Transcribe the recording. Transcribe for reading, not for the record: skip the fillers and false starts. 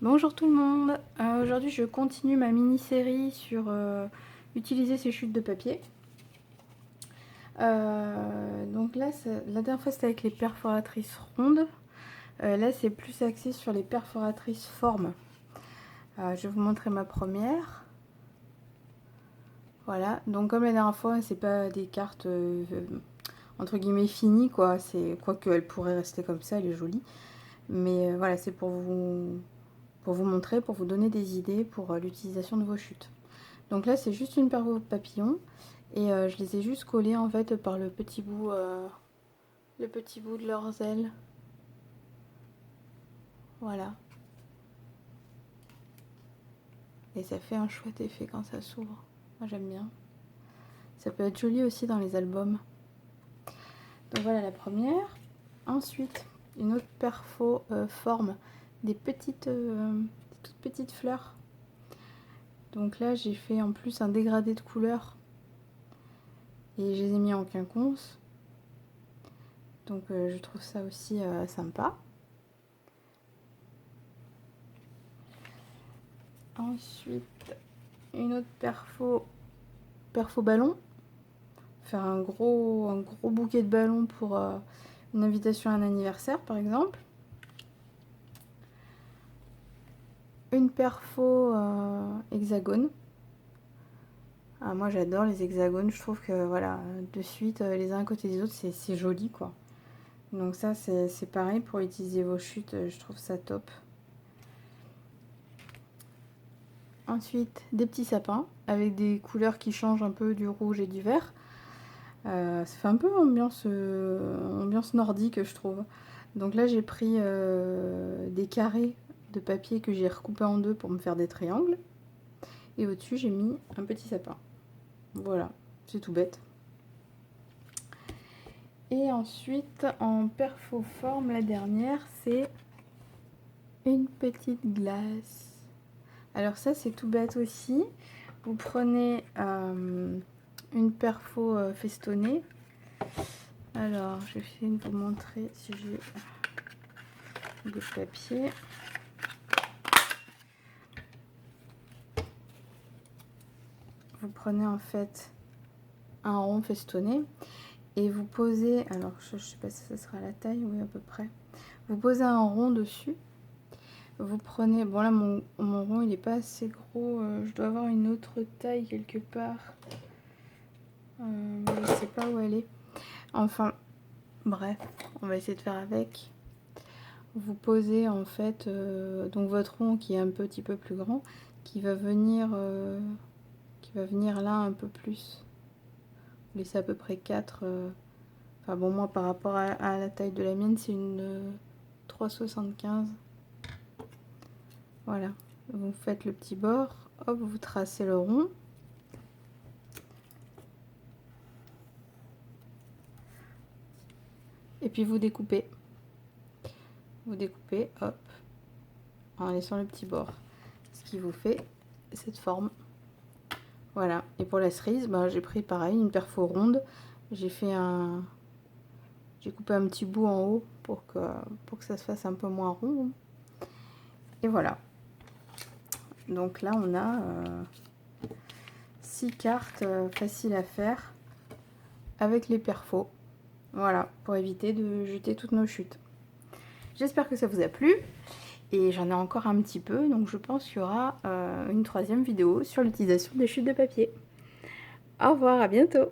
Bonjour tout le monde, aujourd'hui je continue ma mini-série sur utiliser ces chutes de papier. Donc là, la dernière fois c'était avec les perforatrices rondes, là c'est plus axé sur les perforatrices formes. Je vais vous montrer ma première. Voilà, donc comme la dernière fois, c'est pas des cartes entre guillemets finies quoi, c'est quoique elle pourrait rester comme ça, elle est jolie. Mais voilà, c'est pour vous montrer, pour vous donner des idées pour l'utilisation de vos chutes. Donc là, c'est juste une paire de papillons et je les ai juste collés en fait par le petit bout de leurs ailes. Voilà. Et ça fait un chouette effet quand ça s'ouvre. Moi, j'aime bien. Ça peut être joli aussi dans les albums. Donc voilà la première. Ensuite, une autre perfo forme des toutes petites fleurs. Donc là, j'ai fait en plus un dégradé de couleurs et je les ai mis en quinconce. Donc je trouve ça aussi sympa. Ensuite, une autre perfo ballon. Faire un gros bouquet de ballons pour une invitation à un anniversaire par exemple. Une perfo hexagone. Ah, moi j'adore les hexagones, je trouve que voilà, de suite les uns à côté des autres c'est joli quoi. Donc ça c'est pareil pour utiliser vos chutes, je trouve ça top. Ensuite des petits sapins avec des couleurs qui changent un peu du rouge et du vert. Ça fait un peu ambiance nordique je trouve. Donc là j'ai pris des carrés de papier que j'ai recoupé en deux pour me faire des triangles. Et au-dessus j'ai mis un petit sapin. Voilà, c'est tout bête. Et ensuite en perfo forme, la dernière c'est une petite glace. Alors ça c'est tout bête aussi. Vous prenez une perfo festonnée. Alors je vais essayer de vous montrer si j'ai des papiers. Vous prenez en fait un rond festonné et vous posez, alors je sais pas si ça sera la taille, oui à peu près. Vous posez un rond dessus. Vous prenez, bon là mon rond il est pas assez gros, je dois avoir une autre taille quelque part. Je sais pas où elle est. Enfin, bref, on va essayer de faire avec. Vous posez en fait donc votre rond qui est un petit peu plus grand, qui va venir là un peu plus. Vous laissez à peu près 4. Enfin bon, moi par rapport à la taille de la mienne, c'est une 3,75. Voilà. Vous faites le petit bord, hop, vous tracez le rond. Et puis vous découpez. Vous découpez, hop, en laissant le petit bord. Ce qui vous fait cette forme. Voilà. Et pour la cerise, bah, j'ai pris pareil, une perfo ronde. J'ai coupé un petit bout en haut pour que ça se fasse un peu moins rond. Et voilà. Donc là, on a 6 cartes faciles à faire avec les perfos. Voilà, pour éviter de jeter toutes nos chutes. J'espère que ça vous a plu. Et j'en ai encore un petit peu, donc je pense qu'il y aura une troisième vidéo sur l'utilisation des chutes de papier. Au revoir, à bientôt!